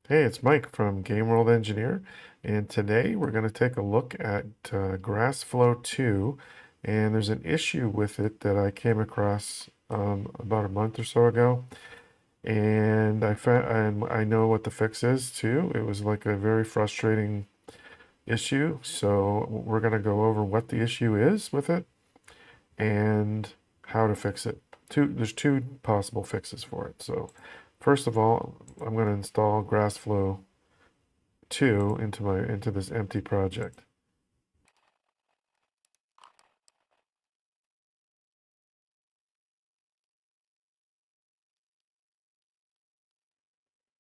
Hey, it's Mike from Game World Engineer, and today we're going to take a look at Grassflow 2, and there's an issue with it that I came across about a month or so ago, and I know what the fix is too. It was like a very frustrating issue, so we're going to go over what the issue is with it and how to fix it. There's two possible fixes for it. So first of all, I'm going to install Grassflow 2 into this empty project.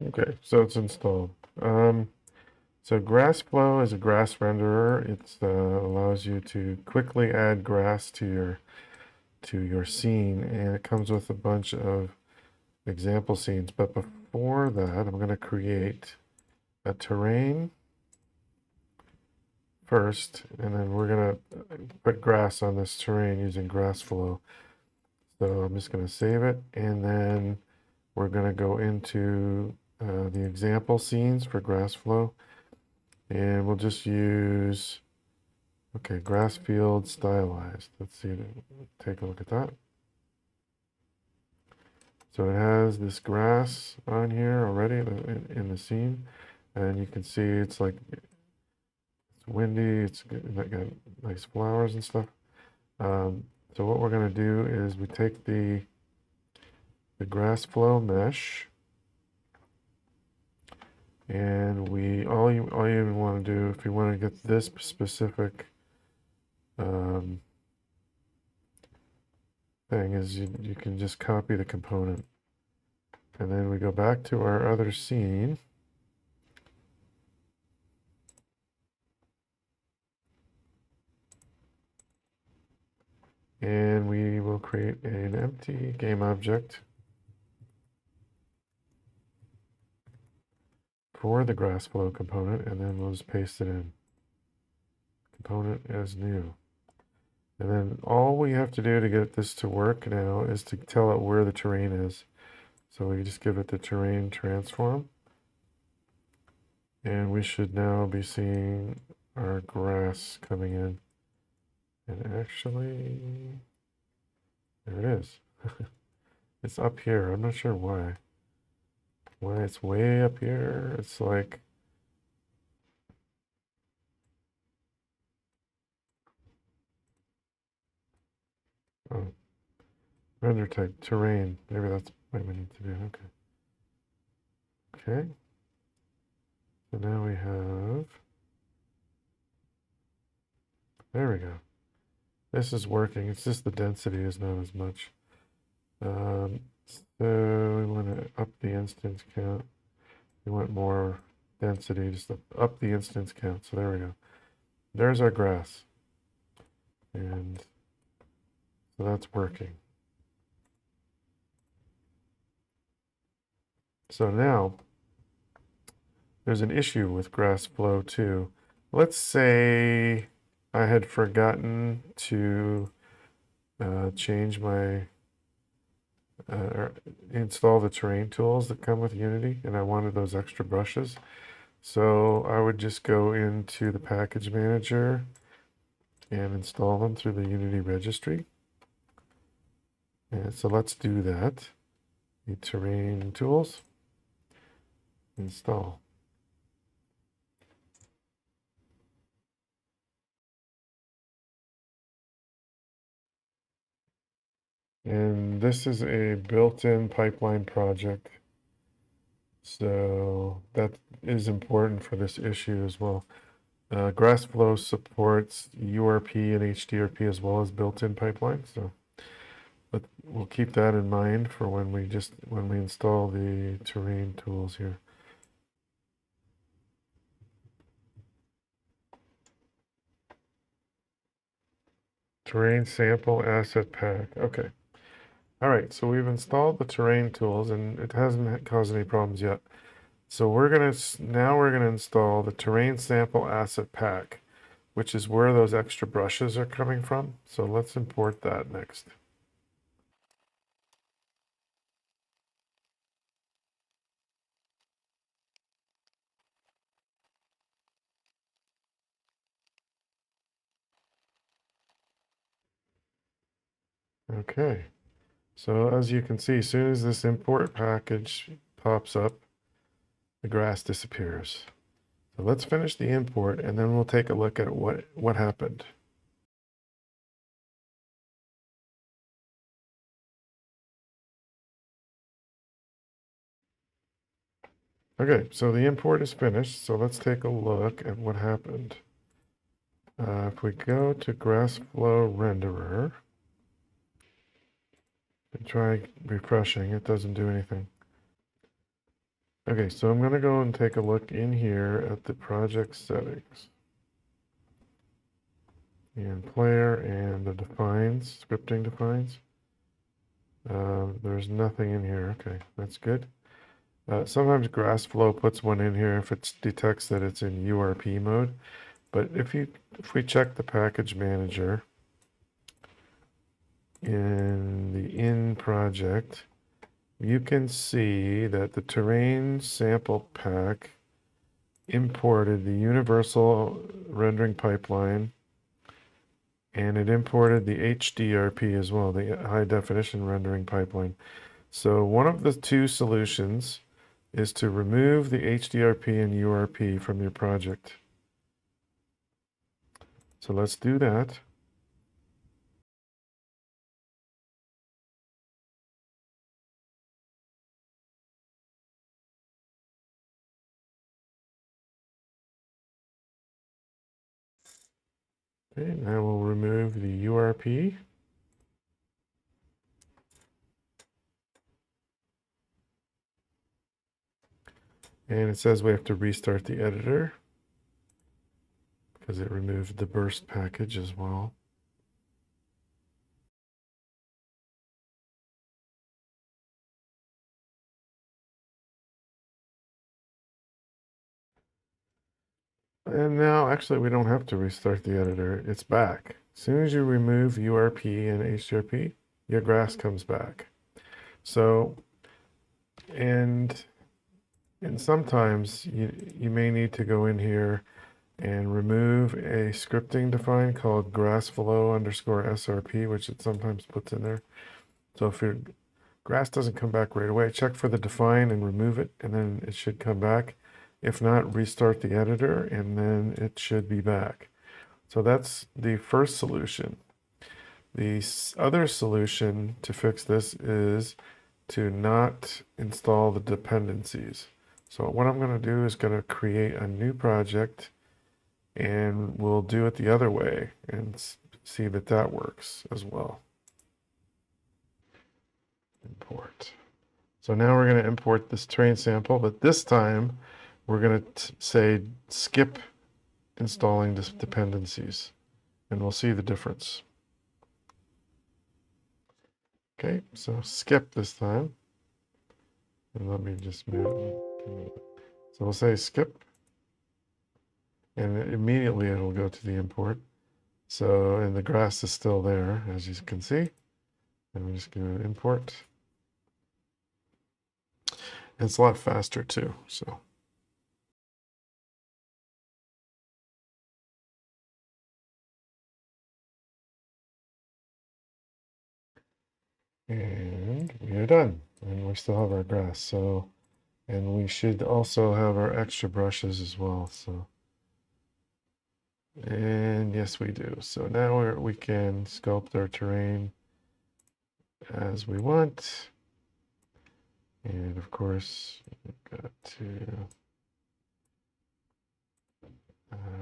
Okay, so it's installed. So Grassflow is a grass renderer. It allows you to quickly add grass to your scene, and it comes with a bunch of example scenes. But before that, I'm going to create a terrain first, and then we're going to put grass on this terrain using Grassflow. So I'm just going to save it, and then we're going to go into the example scenes for Grassflow, and we'll just use, okay, grass field stylized. Let's see, take a look at that. So it has this grass on here already in the scene, and you can see it's like, it's windy, it's got nice flowers and stuff. So what we're going to do is we take the Grassflow mesh, and all you want to do, if you want to get this specific thing, is you can just copy the component, and then we go back to our other scene, and we will create an empty game object for the Grassflow component, and then we'll just paste it in. Component as new. And then all we have to do to get this to work now is to tell it where the terrain is. So we just give it the terrain transform, and we should now be seeing our grass coming in. And actually, there it is. It's up here. I'm not sure why. Why it's way up here. It's like, oh, render type, terrain. Maybe that's what we need to do. Okay. Okay. So now we have, there we go. This is working. It's just the density is not as much. So we want to up the instance count. We want more density, just up the instance count. So there we go. There's our grass. And so that's working. So now there's an issue with Grassflow 2. Let's say I had forgotten to change my install the terrain tools that come with Unity, and I wanted those extra brushes. So I would just go into the package manager and install them through the Unity registry. And so let's do that. The terrain tools, install. And this is a built-in pipeline project. So that is important for this issue as well. Grassflow supports URP and HDRP as well as built-in pipelines. So but we'll keep that in mind for when we install the terrain tools here. Terrain sample asset pack. Okay. All right, so we've installed the terrain tools and it hasn't caused any problems yet. So now we're gonna install the terrain sample asset pack, which is where those extra brushes are coming from. So let's import that next. Okay, so as you can see, as soon as this import package pops up, the grass disappears. So let's finish the import and then we'll take a look at what happened. Okay, so the import is finished, so let's take a look at what happened. If we go to Grassflow renderer and try refreshing, it doesn't do anything. Okay, so I'm going to go and take a look in here at the project settings. And player and the defines, scripting defines. There's nothing in here. Okay, that's good. Sometimes Grassflow puts one in here if it detects that it's in URP mode. But if we check the package manager in the in project, you can see that the terrain sample pack imported the universal rendering pipeline, and it imported the HDRP as well, the high definition rendering pipeline. So one of the two solutions is to remove the HDRP and URP from your project. So let's do that. Okay, now we'll remove the URP. And it says we have to restart the editor because it removed the burst package as well. And now, actually, we don't have to restart the editor. It's back. As soon as you remove URP and HDRP, your grass comes back. So, and sometimes you may need to go in here and remove a scripting define called Grassflow underscore SRP, which it sometimes puts in there. So if your grass doesn't come back right away, check for the define and remove it, and then it should come back. If not, restart the editor, and then it should be back. So that's the first solution. The other solution to fix this is to not install the dependencies. So what I'm going to do is going to create a new project, and we'll do it the other way and see that that works as well. Import. So now we're going to import this terrain sample, but this time we're going to say skip installing this dependencies, and we'll see the difference. Okay, so skip this time. And let me just move it. So we'll say skip, and immediately it'll go to the import. So, and the grass is still there, as you can see. And we're just going to import. And it's a lot faster too, so. And we are done. And we still have our grass. So, and we should also have our extra brushes as well. So, and yes, we do. So now we can sculpt our terrain as we want. And of course, we've got to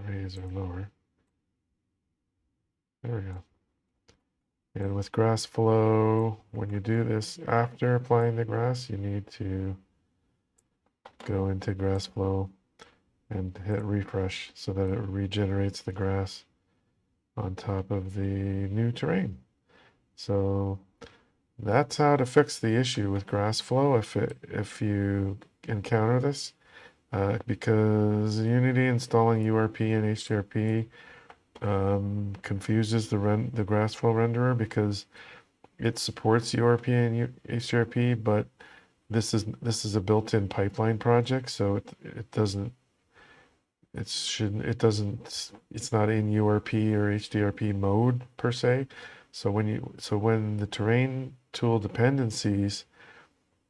raise or lower. There we go. And with Grassflow, when you do this after applying the grass, you need to go into Grassflow and hit refresh so that it regenerates the grass on top of the new terrain. So that's how to fix the issue with Grassflow if you encounter this, because Unity installing URP and HDRP confuses the Grassflow renderer because it supports URP and HDRP, but this is a built-in pipeline project, so it's not in URP or HDRP mode per se. So when the terrain tool dependencies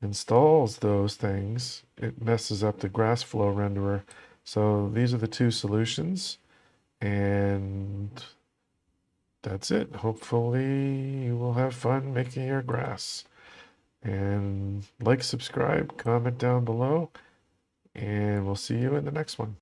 installs those things, it messes up the Grassflow renderer. So these are the two solutions, and that's it. Hopefully you will have fun making your grass. And like, subscribe, comment down below, and we'll see you in the next one.